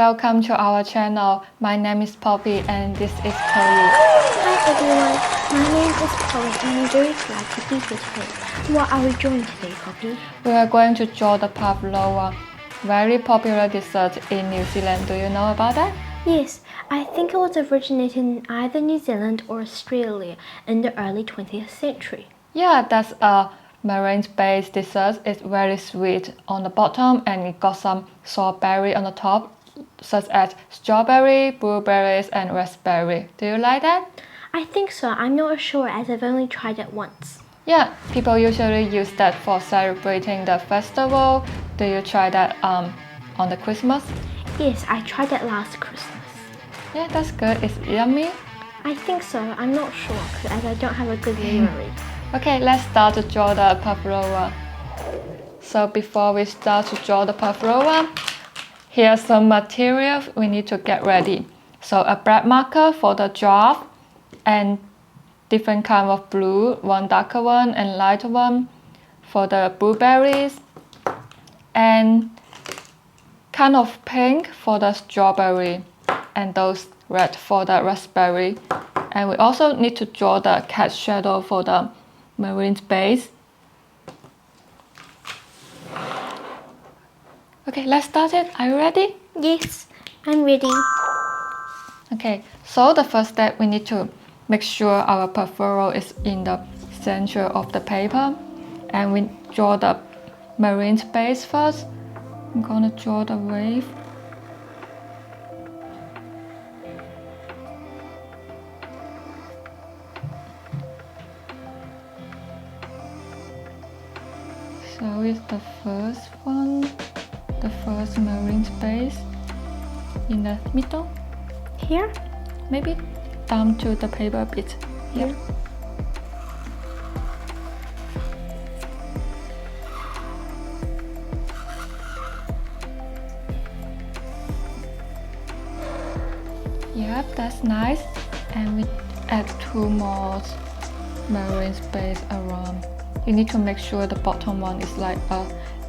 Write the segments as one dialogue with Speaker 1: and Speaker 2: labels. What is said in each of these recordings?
Speaker 1: welcome to our channel. My name is Poppy and this is Chloe.
Speaker 2: Hi everyone, my name is Chloe and I'm very glad to be here today. What are we drawing today, Poppy?
Speaker 1: We are going to draw the pavlova, very popular dessert in New Zealand. Do you know about that?
Speaker 2: Yes, I think it was originated in either New Zealand or Australia in the early 20th century.
Speaker 1: Yeah, that's a meringue-based dessert. It's very sweet on the bottom and it got some strawberry on the top, such as strawberry, blueberries and raspberry. Do you like that?
Speaker 2: I think so. I'm not sure as I've only tried it once.
Speaker 1: Yeah, people usually use that for celebrating the festival. Do you try that on the Christmas?
Speaker 2: Yes, I tried it last Christmas.
Speaker 1: Yeah, that's good. It's yummy.
Speaker 2: I think so. I'm not sure as I don't have a good memory.
Speaker 1: Okay, let's start to draw the pavlova. So before we start to draw the pavlova, here's some materials we need to get ready. So a black marker for the draft and different kind of blue, one darker one and lighter one for the blueberries, and kind of pink for the strawberry, and those red for the raspberry. And we also need to draw the cat shadow for the marine base. Okay, let's start it. Are you ready?
Speaker 2: Yes, I'm ready.
Speaker 1: Okay, so the first step, we need to make sure our pavlova is in the center of the paper, and we draw the marine base first. I'm gonna draw the wave. So it's the first one, the first marine space in the middle.
Speaker 2: Here?
Speaker 1: Maybe down to the paper a bit.
Speaker 2: Here?
Speaker 1: Yep, that's nice. And we add two more marine space around. You need to make sure the bottom one is like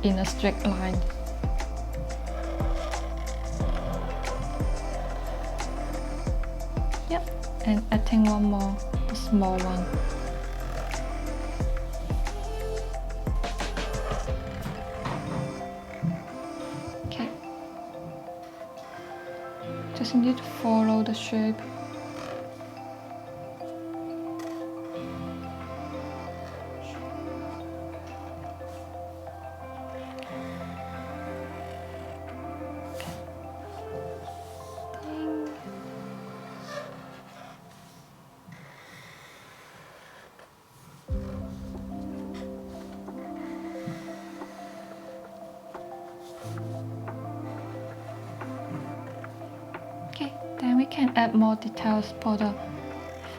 Speaker 1: in a straight line. Yep, and adding one more, the small one. Okay. Just need to follow the shape. Okay, then we can add more details for the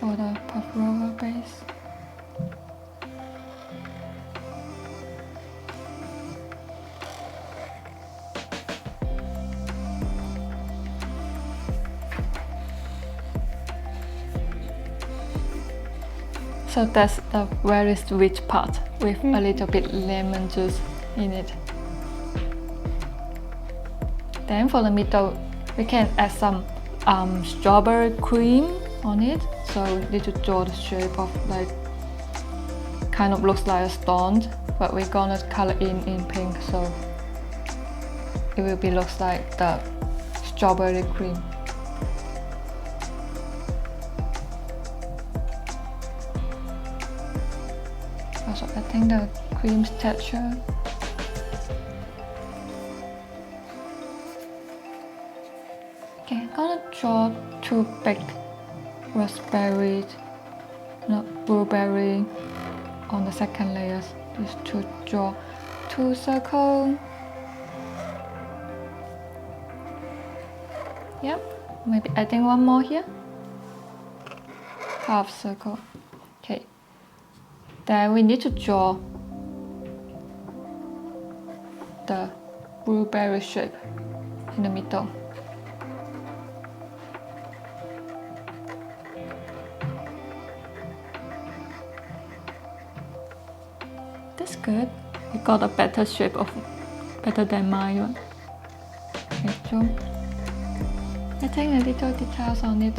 Speaker 1: pavlova base. So that's the very sweet part with a little bit lemon juice in it. Then for the middle, we can add some strawberry cream on it. So we need to draw the shape of like, kind of looks like a stone, but we're gonna color in pink, so it will be looks like the strawberry cream. Also adding the cream's texture. Okay, I'm gonna draw two big blueberry on the second layer. Just to draw two circles. Yep, maybe adding one more here. Half circle. Okay. Then we need to draw the blueberry shape in the middle. That's good. We got a better shape better than mine one. Okay, draw. Getting a little details on it.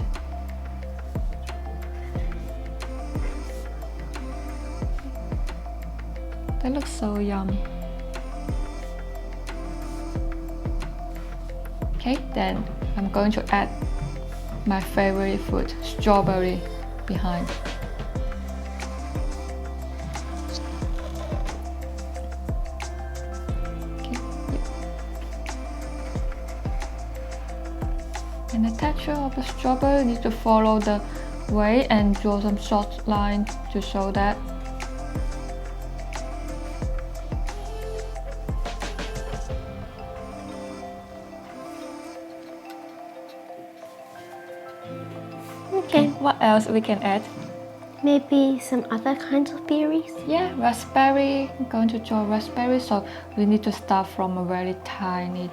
Speaker 1: That looks so yum. Okay, then I'm going to add my favorite fruit, strawberry, behind. Okay. And the texture of the strawberry needs to follow the way and draw some short lines to show that. Okay, what else we can add?
Speaker 2: Maybe some other kinds of berries?
Speaker 1: Yeah, raspberry. I'm going to draw raspberry, so we need to start from a very tiny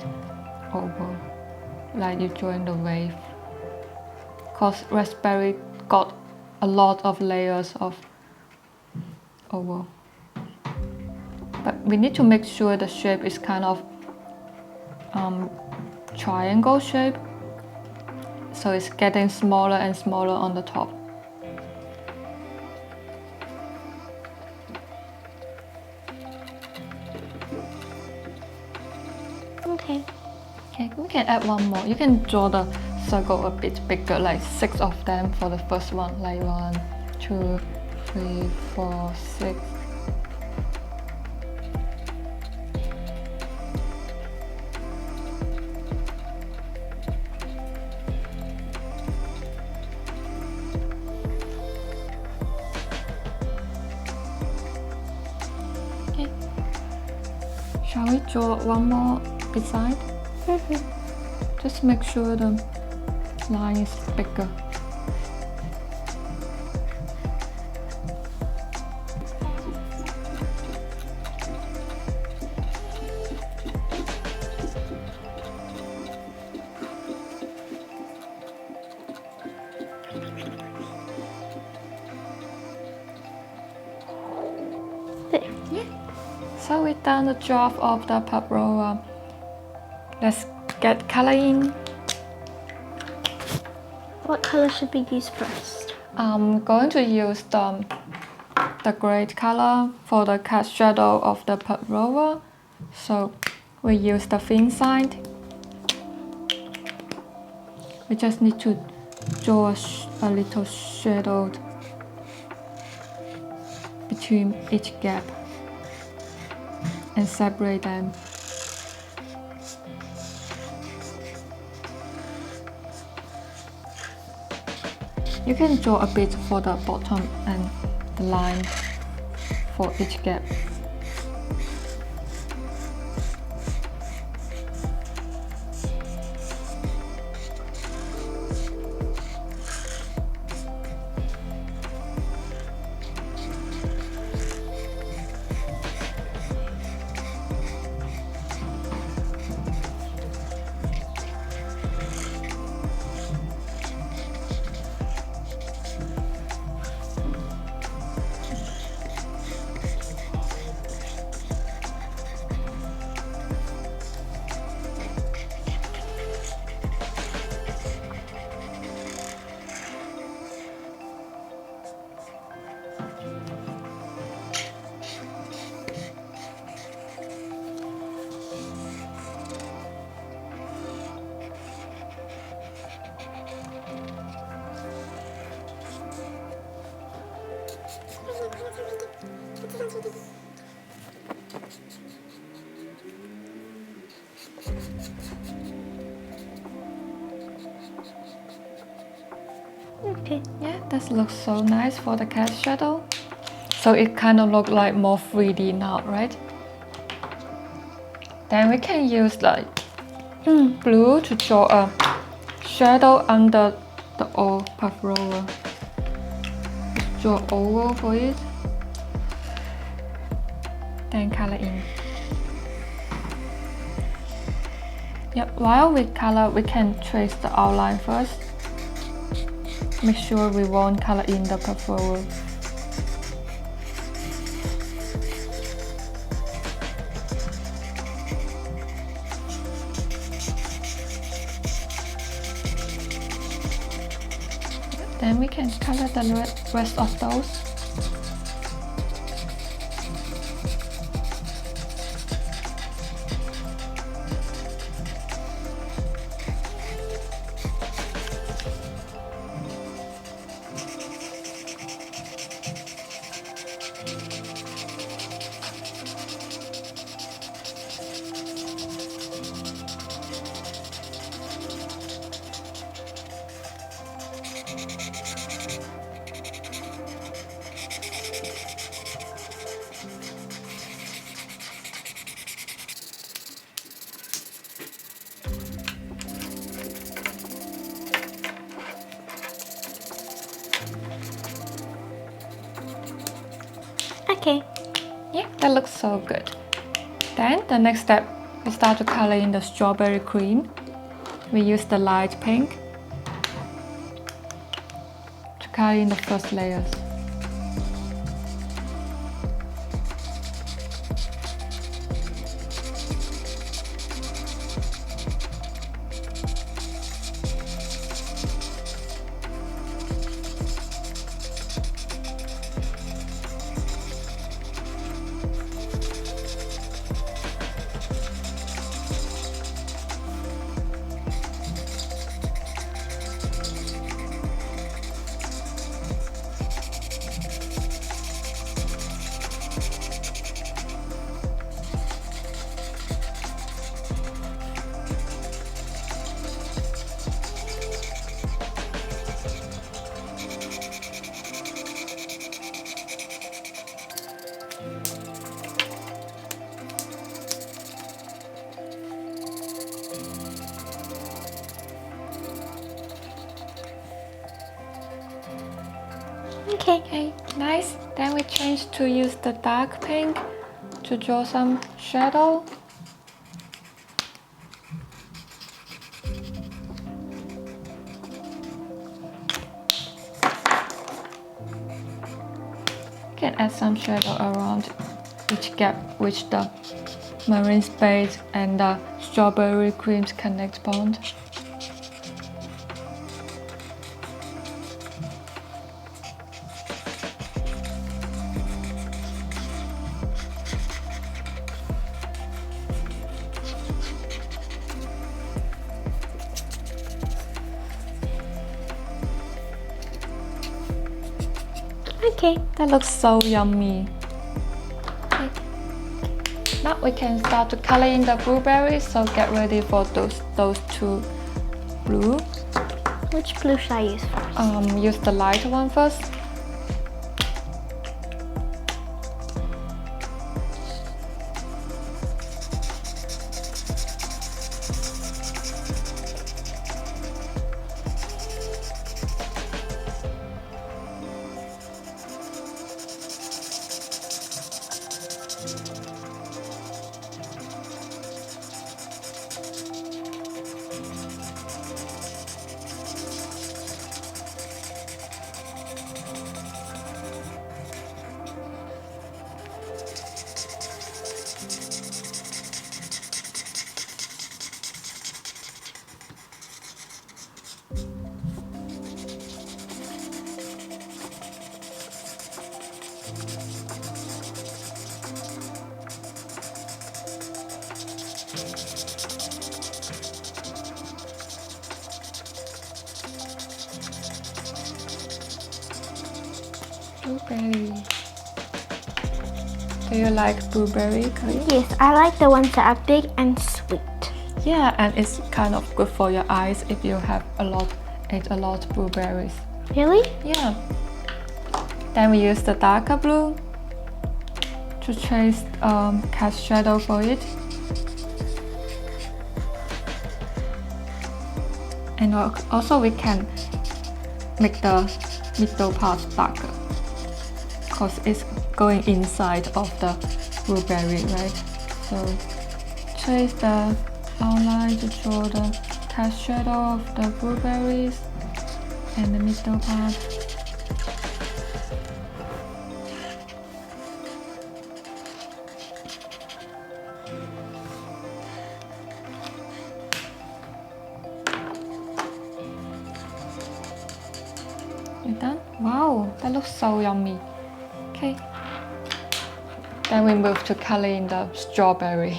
Speaker 1: oval, like you're drawing the wave. Because raspberry got a lot of layers of oval. But we need to make sure the shape is kind of triangle shape. So it's getting smaller and smaller on the top.
Speaker 2: Okay.
Speaker 1: Okay, we can add one more. You can draw the circle a bit bigger, like 6 of them for the first one. Like 1, 2, 3, 4, 6. Okay. Shall we draw one more beside? Just make sure the line is bigger.
Speaker 2: There.
Speaker 1: So we've done the job of the Pavlova. Let's get coloring.
Speaker 2: What color should we use first?
Speaker 1: I'm going to use the gray color for the cast shadow of the Pavlova. So we use the thin side. We just need to draw a little shadow between each gap and separate them. You can draw a bit for the bottom and the line for each gap.
Speaker 2: Okay.
Speaker 1: Yeah, that looks so nice for the cat shadow. So it kind of looks like more 3D now, right? Then we can use like blue to draw a shadow under the old Pavlova. Draw oval for it. Then color in. Yep, while we color, we can trace the outline first. Make sure we won't color in the Pavlova. Then we can color the rest of those.
Speaker 2: Okay.
Speaker 1: Yeah, that looks so good. Then the next step, we start to color in the strawberry cream. We use the light pink to color in the first layers. Okay, nice. Then we change to use the dark pink to draw some shadow. Can add some shadow around each gap which the marine space and the strawberry creams connect bond.
Speaker 2: Okay.
Speaker 1: That looks so yummy. Okay. Now we can start to color in the blueberries, so get ready for those two blue.
Speaker 2: Which blue should I use first?
Speaker 1: Use the lighter one first. Blueberry. Do you like blueberry, Kiwi?
Speaker 2: Yes, I like the ones that are big and sweet.
Speaker 1: Yeah, and it's kind of good for your eyes if you have ate a lot of blueberries.
Speaker 2: Really?
Speaker 1: Yeah. Then we use the darker blue to trace cast shadow for it. And also we can make the middle part darker because it's going inside of the blueberry, right? So trace the outline to draw the cast shadow of the blueberries and the middle part. You done? Wow, that looks so yummy. Okay. Then we move to coloring the strawberry.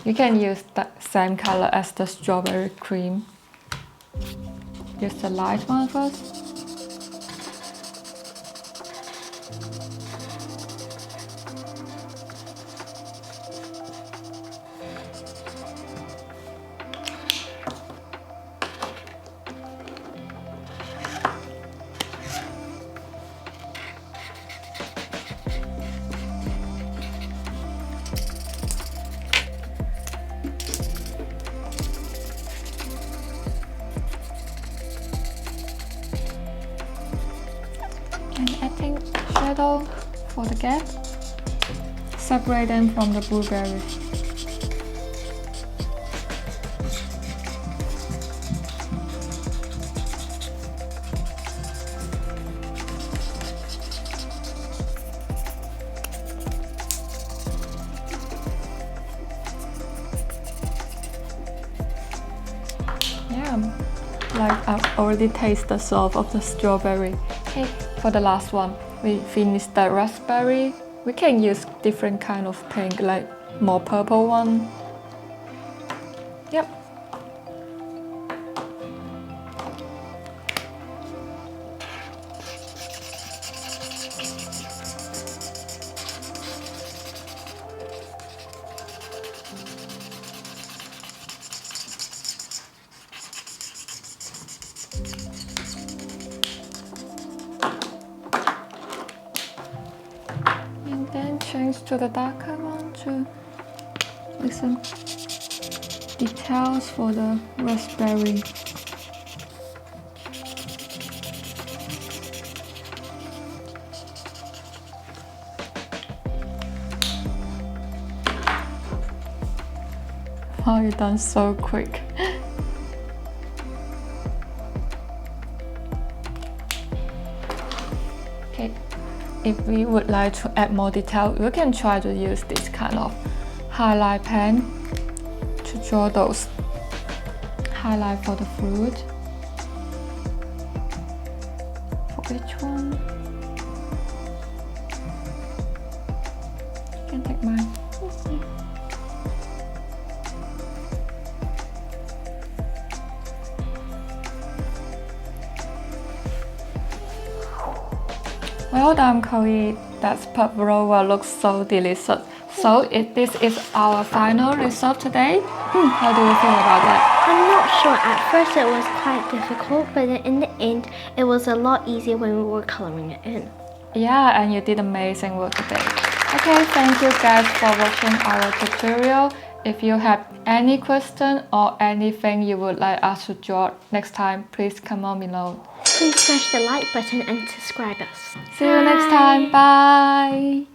Speaker 1: You can use the same color as the strawberry cream. Use the light one first. And adding shadow for the gap. Separate them from the blueberries. Yeah, like I already taste the soft of the strawberry. Okay, for the last one, we finished the raspberry. We can use different kind of pink, like more purple one. Yep. And then change to the darker one to make some details for the raspberry. Wow, you've done so quick. Okay, if we would like to add more detail, we can try to use this kind of highlight pen to draw those highlight for the fruit. For each one, you can take mine. Well done, Chloe. That pavlova looks so delicious. So this is our final result today. How do you feel about that?
Speaker 2: I'm not sure. At first it was quite difficult, but then in the end it was a lot easier when we were coloring it in.
Speaker 1: Yeah, and you did amazing work today. Okay, thank you guys for watching our tutorial. If you have any question or anything you would like us to draw next time, please comment below.
Speaker 2: Please smash the like button and subscribe us.
Speaker 1: See you next time. Bye.